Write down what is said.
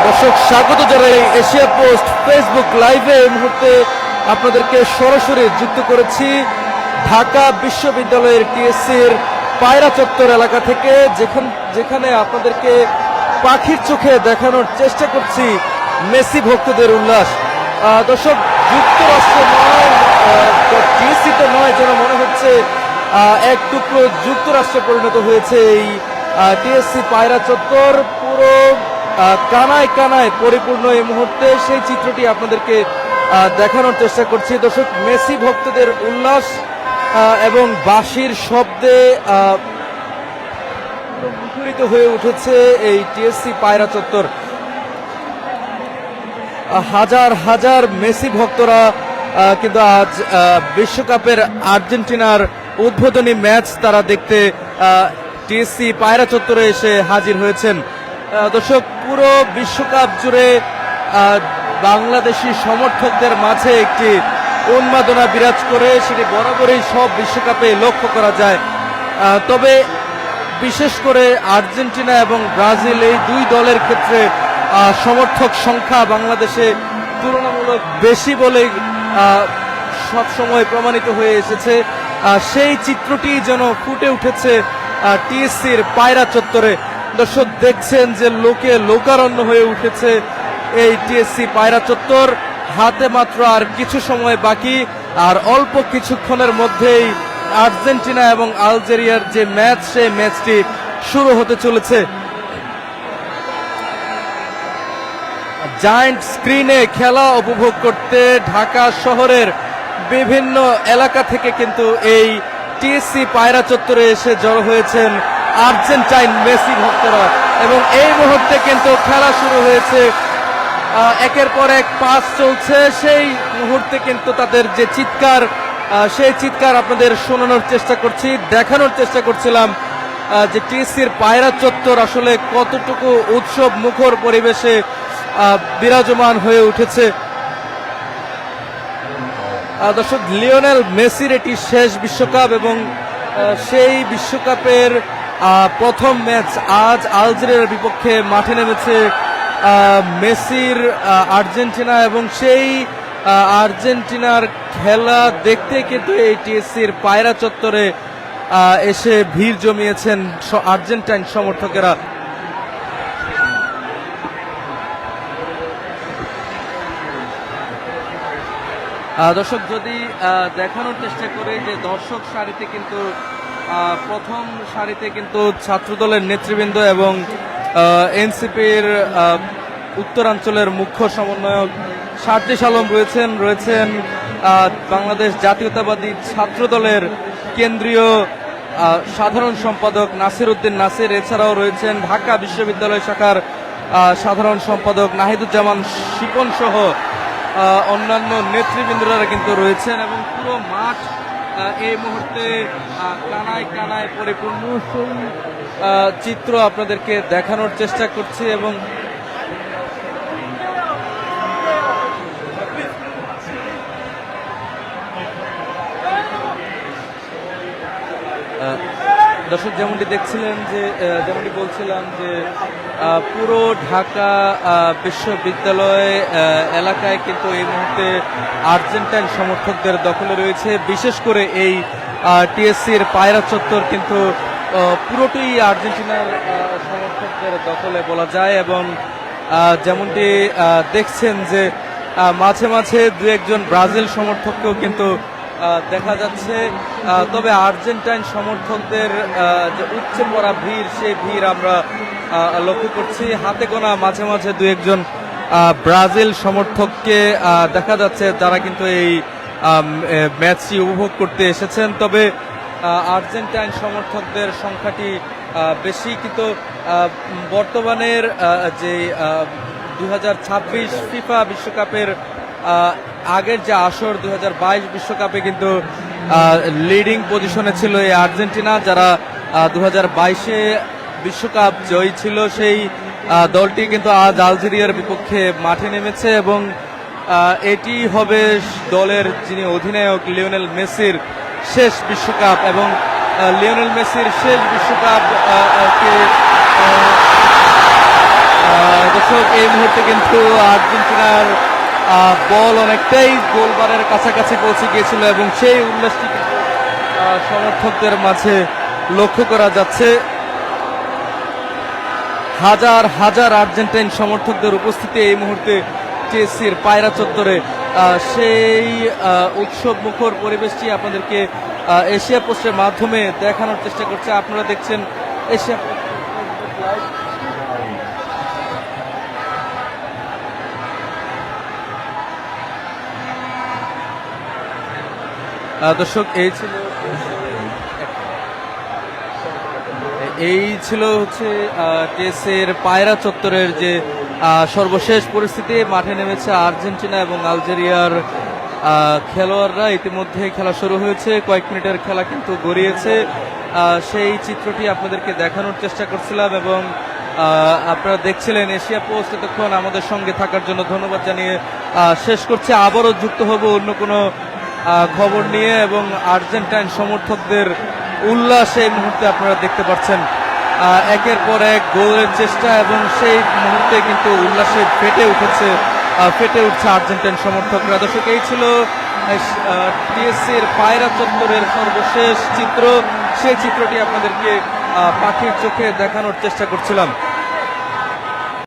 দর্শক স্বাগত জানাই এশিয়া পোস্ট ফেসবুক লাইভে। এই মুহূর্তে আপনাদেরকে সরাসরি যুক্ত করেছি ঢাকা বিশ্ববিদ্যালয়ের টিএসসির পায়রা চত্বর এলাকা থেকে, যেখানে আপনাদেরকে পাখির চোখে দেখানোর চেষ্টা করছি মেসি ভক্তদের উল্লাস। দর্শক, যুক্তরাষ্ট্র নয়, টিএসসিতে নয়, যেন মনে হচ্ছে এক টুকরো যুক্তরাষ্ট্রে পরিণত হয়েছে এই টিএসসি পায়রা চত্বর। পুরো কানায় কানায় পরিপূর্ণ এই মুহূর্তে, সেই চিত্রটি আপনাদেরকে দেখানোর চেষ্টা করছি। দর্শক, মেসি ভক্তদের উল্লাস এবং বাঁশির শব্দে মুখরিত হয়ে উঠেছে এই টিএসসি পায়রা চত্বর। হাজার হাজার মেসি ভক্তরা কিন্তু আজ বিশ্বকাপের আর্জেন্টিনার উদ্বোধনী ম্যাচ তারা দেখতে টিএসসি পায়রা চত্বরে এসে হাজির হয়েছেন। দর্শক, পুরো বিশ্বকাপ জুড়ে বাংলাদেশি সমর্থকদের মাঝে একটি উন্মাদনা বিরাজ করে, সেটি বরাবরই সব বিশ্বকাপে লক্ষ্য করা যায়। তবে বিশেষ করে আর্জেন্টিনা এবং ব্রাজিল, এই দুই দলের ক্ষেত্রে সমর্থক সংখ্যা বাংলাদেশে তুলনামূলক বেশি বলে সবসময় প্রমাণিত হয়ে এসেছে। সেই চিত্রটি যেন ফুটে উঠেছে টিএসসির পায়রা চত্বরে। দর্শক, দেখছেন যে লোকে লোকারণ্য হয়ে উঠেছে এই টিএসসি পায়রা চত্বর। হাতে মাত্র আর কিছু সময় বাকি, আর অল্প কিছুক্ষণের মধ্যেই আর্জেন্টিনা এবং আলজেরিয়ার যে ম্যাচ, সেই ম্যাচটি শুরু হতে চলেছে। জায়ান্ট স্ক্রিনে খেলা উপভোগ করতে ঢাকা শহরের বিভিন্ন এলাকা থেকে কিন্তু এই টিএসসি পায়রা চত্বরে এসে জড়ো হয়েছেন আর্জেন্টাইন মেসি ভক্তরা, এবং এই মুহূর্তে কিন্তু খেলা শুরু হয়েছে। একের পর এক পাস চলছে। সেই মুহূর্তে কিন্তু তাদের যে চিৎকার, সেই চিৎকার আপনাদের শোনানোর চেষ্টা করছি, দেখানোর চেষ্টা করছিলাম যে টিএসসির পায়রা চত্বর আসলে কতটুকু উৎসব মুখর পরিবেশে বিরাজমান হয়ে উঠেছে। দর্শক, লিওনেল মেসির এটি শেষ বিশ্বকাপ, এবং সেই বিশ্বকাপের প্রথম ম্যাচ আজ আলজেরিয়ার বিপক্ষে মাঠে নেমেছে মেসির আর্জেন্টিনা, এবং সেই আর্জেন্টিনার খেলা দেখতে কিন্তু এই টিএসসির পায়রা চত্বরে এসে ভিড় জমিয়েছেন আর্জেন্টাইন সমর্থকেরা। দর্শক, যদি দেখানোর চেষ্টা করে যে দর্শক সারিতে কিন্তু প্রথম সারিতে কিন্তু ছাত্রদলের নেতৃবৃন্দ এবং এনসিপির উত্তরাঞ্চলের মুখ্য সমন্বয়ক সার্জিস আলম রয়েছেন বাংলাদেশ জাতীয়তাবাদী ছাত্রদলের কেন্দ্রীয় সাধারণ সম্পাদক নাসির উদ্দিন নাসির, এছাড়াও রয়েছেন ঢাকা বিশ্ববিদ্যালয় শাখার সাধারণ সম্পাদক নাহিদুজ্জামান শিপন সহ অন্যান্য নেতৃবৃন্দরা কিন্তু রয়েছেন, এবং পুরো মাঠ এই মুহূর্তে কানায় কানায় পরিপূর্ণ। সেই চিত্র আপনাদেরকে দেখানোর চেষ্টা করছি। এবং দর্শক, যেমনটি বলছিলাম যে পুরো ঢাকা বিশ্ববিদ্যালয় এলাকায় কিন্তু এই মুহূর্তে আর্জেন্টাইন সমর্থকদের দখলে রয়েছে। বিশেষ করে এই টিএসসির পায়রা চত্বর কিন্তু পুরোটাই আর্জেন্টিনার সমর্থকদের দখলে বলা যায়, এবং যেমনটি দেখছেন যে মাঝে মাঝে দু একজন ব্রাজিল সমর্থককেও কিন্তু দেখা যাচ্ছে। তবে আর্জেন্টাইন সমর্থকদের যে উপচে পড়া ভিড়, সেই ভিড় আমরা লক্ষ্য করছি। হাতে গোনা মাঝে মাঝে দু একজন ব্রাজিল সমর্থককে দেখা যাচ্ছে, যারা কিন্তু এই ম্যাচটি উপভোগ করতে এসেছেন। তবে আর্জেন্টাইন সমর্থকদের সংখ্যাটি বেশি, কিন্তু বর্তমানের যে 2026 ফিফা বিশ্বকাপের আগের যে আসর 2022 বিশ্বকাপে কিন্তু লিডিং পজিশনে ছিল এই আর্জেন্টিনা, যারা 2022-এ বিশ্বকাপ জয়ী ছিল। সেই দলটি কিন্তু আজ আলজেরিয়ার বিপক্ষে মাঠে নেমেছে, এবং এটি হবে দলের যিনি অধিনায়ক লিওনেল মেসির শেষ বিশ্বকাপ, এবং লিওনেল মেসির শেষ বিশ্বকাপ কে দর্শক এই মুহূর্তে কিন্তু আর্জেন্টিনার বল অনেকটাই গোলবারের কাছাকাছি পৌঁছে গিয়েছিল এবং সেই উল্লাসটি কিন্তু সমর্থকদের মাঝে লক্ষ্য করা যাচ্ছে। হাজার হাজার আর্জেন্টাইন সমর্থকদের উপস্থিতি এই মুহূর্তে টিএসসির পায়রা চত্বরে। সেই উৎসব মুখর পরিবেশটি আপনাদেরকে এশিয়া পোস্টের মাধ্যমে দেখানোর চেষ্টা করছে। আপনারা দেখছেন এশিয়া দর্শক এই ছিল হচ্ছে টেসের পায়রা চত্বরের যে সর্বশেষ পরিস্থিতি। মাঠে নেমেছে আর্জেন্টিনা এবং আলজেরিয়ার খেলোয়াড়রা। ইতিমধ্যে খেলা শুরু হয়েছে, কয়েক মিনিটের খেলা কিন্তু গড়িয়েছে। সেই চিত্রটি আপনাদেরকে দেখানোর চেষ্টা করছিলাম এবং আপনারা দেখছিলেন এশিয়া পোস্ট। এতক্ষণ আমাদের সঙ্গে থাকার জন্য ধন্যবাদ জানিয়ে শেষ করছে। আবারও যুক্ত হব অন্য কোনো খবর নিয়ে এবং আর্জেন্টাইন সমর্থকদের উল্লাস এই মুহূর্তে আপনারা দেখতে পাচ্ছেন। একের পর এক গোলের চেষ্টা এবং সেই মুহূর্তে কিন্তু উল্লাসে ফেটে উঠছে আর্জেন্টাইন সমর্থকরা। দর্শক এই ছিল টিএসসির পায়রা চত্বরের সর্বশেষ চিত্র। সেই চিত্রটি আপনাদেরকে পাখির চোখে দেখানোর চেষ্টা করছিলাম।